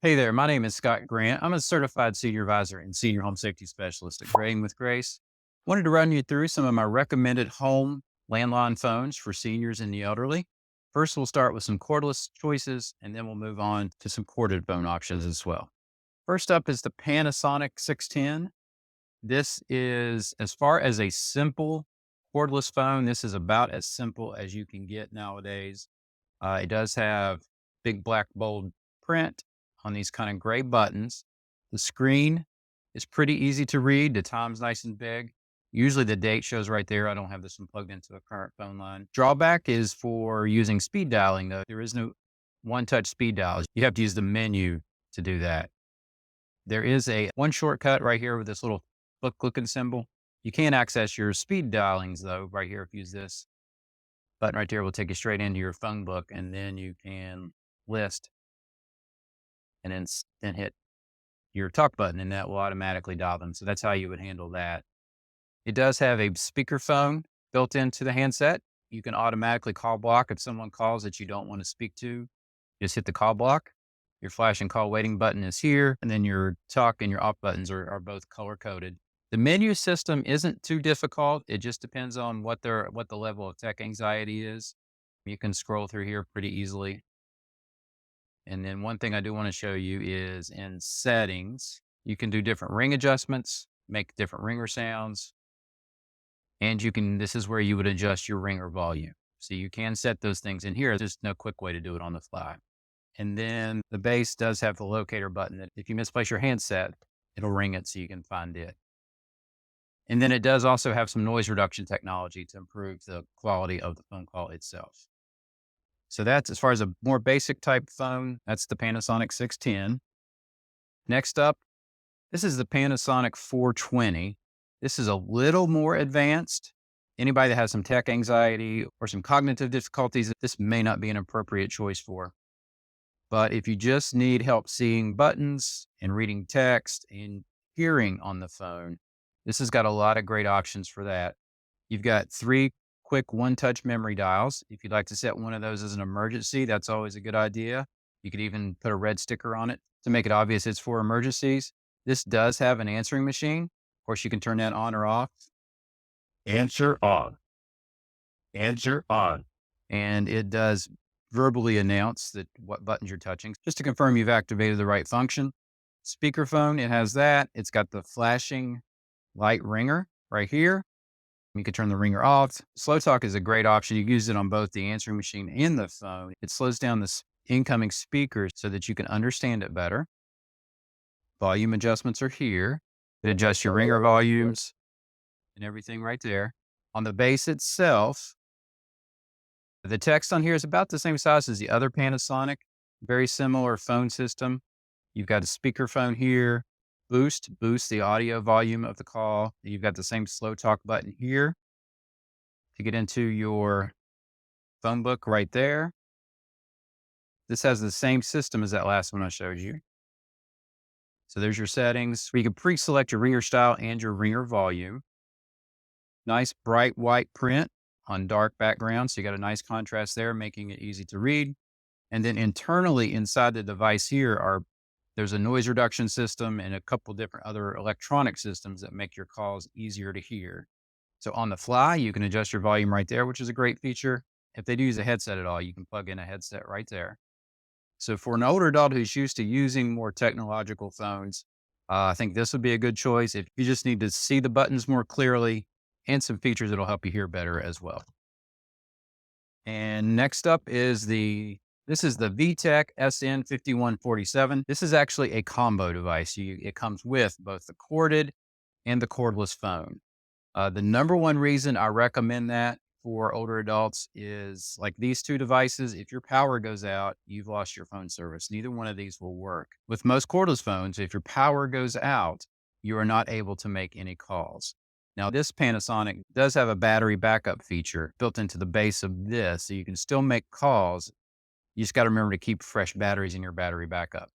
Hey there, my name is Scott Grant. I'm a certified senior advisor and senior home safety specialist at Graying with Grace. Wanted to run you through some of my recommended home landline phones for seniors and the elderly. First, we'll start with some cordless choices, and then we'll move on to some corded phone options as well. First up is the Panasonic 610. This is, as far as a simple cordless phone, this is about as simple as you can get nowadays. It does have big black bold print on these kind of gray buttons. The screen is pretty easy to read. The time's nice and big. Usually the date shows right there. I don't have this one plugged into a current phone line. Drawback is for using speed dialing, though. There is no one touch speed dial. You have to use the menu to do that. There is a one shortcut right here with this little book looking symbol. You can access your speed dialings, though, right here. If you use this button right there will take you straight into your phone book, and then you can list and then hit your talk button, and that will automatically dial them. So that's how you would handle that. It does have a speakerphone built into the handset. You can automatically call block if someone calls that you don't want to speak to. Just hit the call block. Your flash and call waiting button is here, and then your talk and your off buttons are both color coded. The menu system isn't too difficult. It just depends on what the level of tech anxiety is. You can scroll through here pretty easily. And then one thing I do want to show you is in settings, you can do different ring adjustments, make different ringer sounds, and this is where you would adjust your ringer volume. So you can set those things in here. There's no quick way to do it on the fly. And then the base does have the locator button that if you misplace your handset, it'll ring it so you can find it. And then it does also have some noise reduction technology to improve the quality of the phone call itself. So that's as far as a more basic type phone, that's the Panasonic 610. Next up, this is the Panasonic 420. This is a little more advanced. Anybody that has some tech anxiety or some cognitive difficulties, this may not be an appropriate choice for. But if you just need help seeing buttons and reading text and hearing on the phone, this has got a lot of great options for that. You've got 3 quick one-touch memory dials. If you'd like to set one of those as an emergency, that's always a good idea. You could even put a red sticker on it to make it obvious it's for emergencies. This does have an answering machine. Of course, you can turn that on or off. Answer on. Answer on. And it does verbally announce what buttons you're touching, just to confirm you've activated the right function. Speakerphone, it has that. It's got the flashing light ringer right here. You can turn the ringer off. Slow talk is a great option. You can use it on both the answering machine and the phone. It slows down the incoming speakers so that you can understand it better. Volume adjustments are here. It adjusts your ringer volumes and everything right there. On the base itself, the text on here is about the same size as the other Panasonic. Very similar phone system. You've got a speakerphone here. Boost the audio volume of the call. You've got the same slow talk button here to get into your phone book right there. This has the same system as that last one I showed you. So there's your settings where you can pre-select your ringer style and your ringer volume. Nice bright white print on dark background. So you got a nice contrast there, making it easy to read. And then internally inside the device here there's a noise reduction system and a couple different other electronic systems that make your calls easier to hear. So on the fly, you can adjust your volume right there, which is a great feature. If they do use a headset at all, you can plug in a headset right there. So for an older adult who's used to using more technological phones, I think this would be a good choice if you just need to see the buttons more clearly and some features that'll help you hear better as well. And next up is this is the VTech SN5147. This is actually a combo device. It comes with both the corded and the cordless phone. The number one reason I recommend that for older adults is like these 2 devices. If your power goes out, you've lost your phone service. Neither one of these will work. With most cordless phones, if your power goes out, you are not able to make any calls. Now, this Panasonic does have a battery backup feature built into the base of this, so you can still make calls. You just got to remember to keep fresh batteries in your battery backup.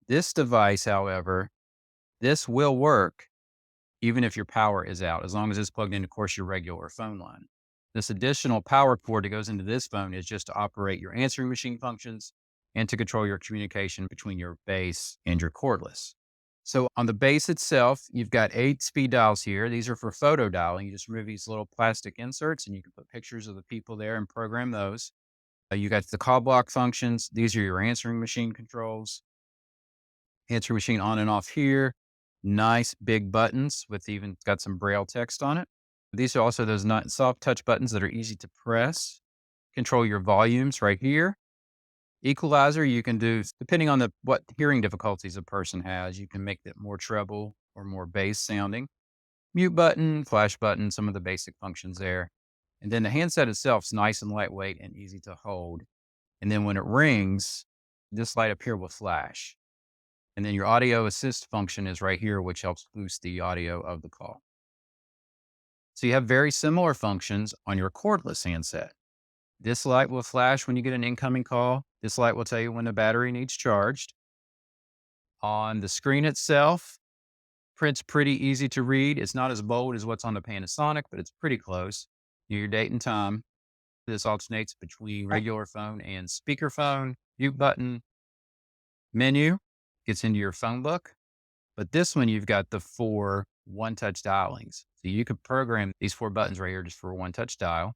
This device, however, this will work even if your power is out, as long as it's plugged into, of course, your regular phone line. This additional power cord that goes into this phone is just to operate your answering machine functions and to control your communication between your base and your cordless. So on the base itself, you've got 8 speed dials here. These are for photo dialing. You just remove these little plastic inserts and you can put pictures of the people there and program those. You got the call block functions. These are your answering machine controls. Answering machine on and off here. Nice big buttons with even got some braille text on it. These are also those soft touch buttons that are easy to press. Control your volumes right here. Equalizer, you can do, depending on what hearing difficulties a person has, you can make it more treble or more bass sounding. Mute button, flash button, some of the basic functions there. And then the handset itself is nice and lightweight and easy to hold. And then when it rings, this light up here will flash. And then your audio assist function is right here, which helps boost the audio of the call. So you have very similar functions on your cordless handset. This light will flash when you get an incoming call. This light will tell you when the battery needs charged. On the screen itself, print's pretty easy to read. It's not as bold as what's on the Panasonic, but it's pretty close. Your date and time. This alternates between regular phone and speakerphone. Mute button, menu, gets into your phone book. But this one, you've got the 4 one-touch dialings. So you could program these 4 buttons right here just for a one-touch dial.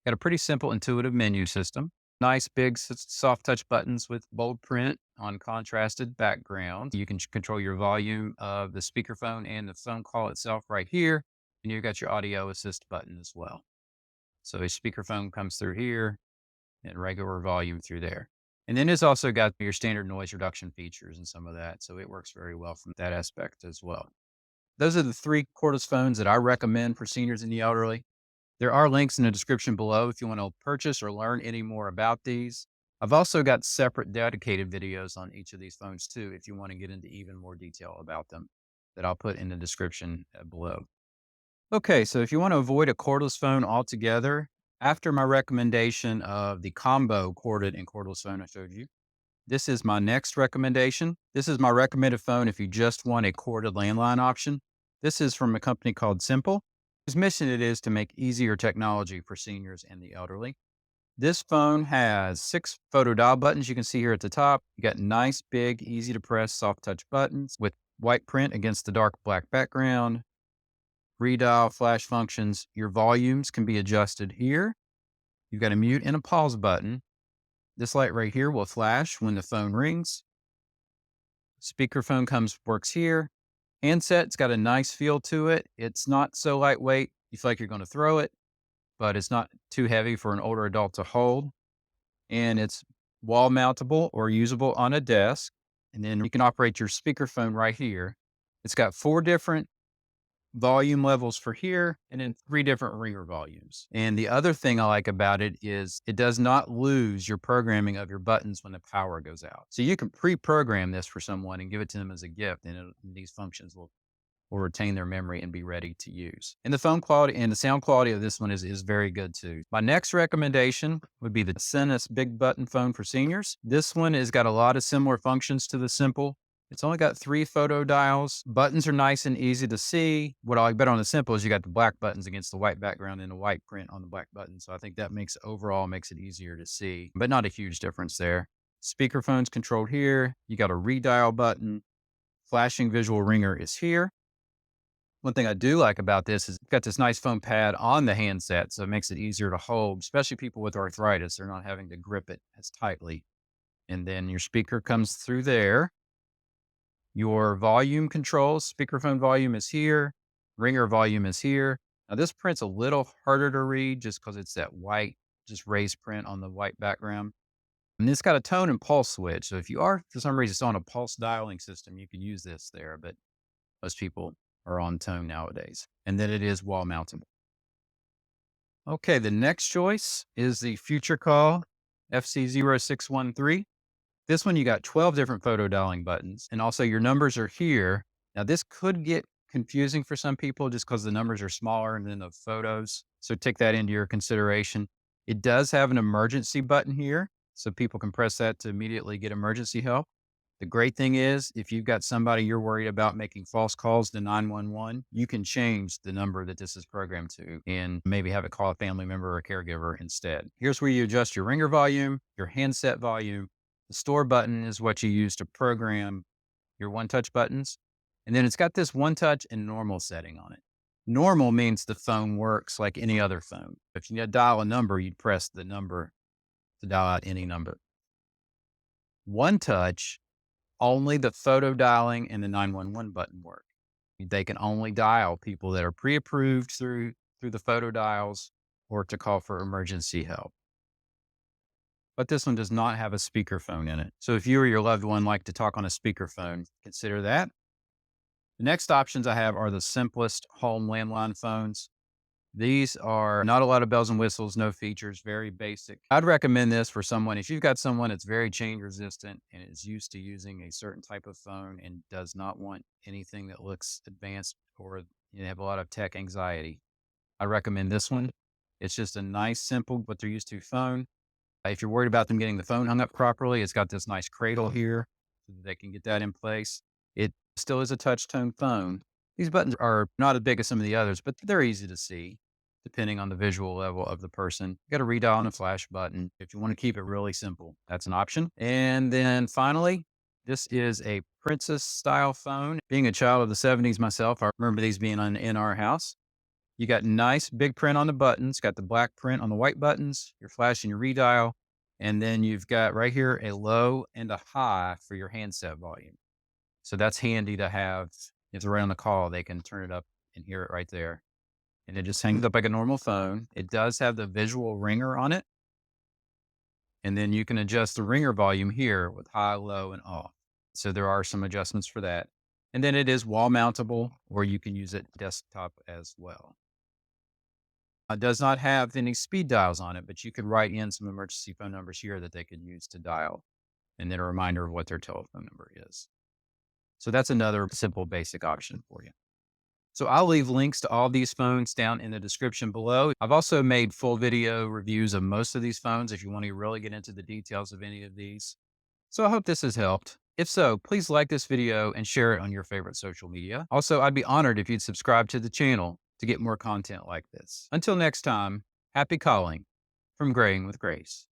Got a pretty simple, intuitive menu system. Nice, big, soft touch buttons with bold print on contrasted background. You can control your volume of the speakerphone and the phone call itself right here. And you've got your audio assist button as well. So a speakerphone comes through here and regular volume through there. And then it's also got your standard noise reduction features and some of that. So it works very well from that aspect as well. Those are the 3 cordless phones that I recommend for seniors and the elderly. There are links in the description below if you want to purchase or learn any more about these. I've also got separate dedicated videos on each of these phones too, if you want to get into even more detail about them, that I'll put in the description below. Okay, so if you want to avoid a cordless phone altogether, after my recommendation of the combo corded and cordless phone I showed you, this is my next recommendation. This is my recommended phone if you just want a corded landline option. This is from a company called Simple, whose mission it is to make easier technology for seniors and the elderly. This phone has 6 photo dial buttons you can see here at the top. You got nice, big, easy to press, soft touch buttons with white print against the dark black background. Redial, flash functions. Your volumes can be adjusted here. You've got a mute and a pause button. This light right here will flash when the phone rings. Speakerphone works here. Handset's got a nice feel to it. It's not so lightweight. You feel like you're going to throw it, but it's not too heavy for an older adult to hold. And it's wall mountable or usable on a desk. And then you can operate your speakerphone right here. It's got 4 different volume levels for here and then 3 different ringer volumes. And the other thing I like about it is it does not lose your programming of your buttons when the power goes out. So you can pre-program this for someone and give it to them as a gift, and these functions will retain their memory and be ready to use. And the phone quality and the sound quality of this one is very good too. My next recommendation would be the Acenis big button phone for seniors. This one has got a lot of similar functions to the Simple. It's only got 3 photo dials. Buttons are nice and easy to see. What I like better on the Simple is you got the black buttons against the white background and the white print on the black button. So I think that makes it easier to see, but not a huge difference there. Speakerphone's controlled here. You got a redial button. Flashing visual ringer is here. One thing I do like about this is it's got this nice foam pad on the handset, so it makes it easier to hold, especially people with arthritis. They're not having to grip it as tightly. And then your speaker comes through there. Your volume controls, speakerphone volume is here, ringer volume is here. Now this print's a little harder to read just because it's that white, just raised print on the white background. And it's got a tone and pulse switch. So if you are, for some reason, it's on a pulse dialing system, you could use this there, but most people are on tone nowadays. And then it is wall mountable. Okay, the next choice is the Future Call FC0613. This one, you got 12 different photo dialing buttons, and also your numbers are here. Now, this could get confusing for some people just because the numbers are smaller than the photos. So take that into your consideration. It does have an emergency button here, so people can press that to immediately get emergency help. The great thing is, if you've got somebody you're worried about making false calls to 911, you can change the number that this is programmed to and maybe have it call a family member or a caregiver instead. Here's where you adjust your ringer volume, your handset volume. The store button is what you use to program your one touch buttons. And then it's got this one touch and normal setting on it. Normal means the phone works like any other phone. If you dial a number, you'd press the number to dial out any number. One touch, only the photo dialing and the 911 button work. They can only dial people that are pre-approved through the photo dials or to call for emergency help. But this one does not have a speakerphone in it. So if you or your loved one like to talk on a speakerphone, consider that. The next options I have are the simplest home landline phones. These are not a lot of bells and whistles, no features, very basic. I'd recommend this for someone, if you've got someone that's very change resistant and is used to using a certain type of phone and does not want anything that looks advanced or have a lot of tech anxiety. I recommend this one. It's just a nice, simple, what they're used to phone. If you're worried about them getting the phone hung up properly, it's got this nice cradle here so that they can get that in place. It still is a touch tone phone. These buttons are not as big as some of the others, but they're easy to see depending on the visual level of the person. You got a redial and a flash button. If you want to keep it really simple, that's an option. And then finally, this is a princess style phone. Being a child of the 70s myself, I remember these being in our house. You got nice big print on the buttons, got the black print on the white buttons, your flash and your redial. And then you've got right here a low and a high for your handset volume. So that's handy to have. If they're on the call, they can turn it up and hear it right there. And it just hangs up like a normal phone. It does have the visual ringer on it. And then you can adjust the ringer volume here with high, low, and off. So there are some adjustments for that. And then it is wall mountable, or you can use it desktop as well. It does not have any speed dials on it, but you could write in some emergency phone numbers here that they could use to dial, and then a reminder of what their telephone number is. So that's another simple, basic option for you. So I'll leave links to all these phones down in the description below. I've also made full video reviews of most of these phones if you want to really get into the details of any of these. So I hope this has helped. If so, please like this video and share it on your favorite social media. Also, I'd be honored if you'd subscribe to the channel to get more content like this. Until next time, happy calling from Graying with Grace.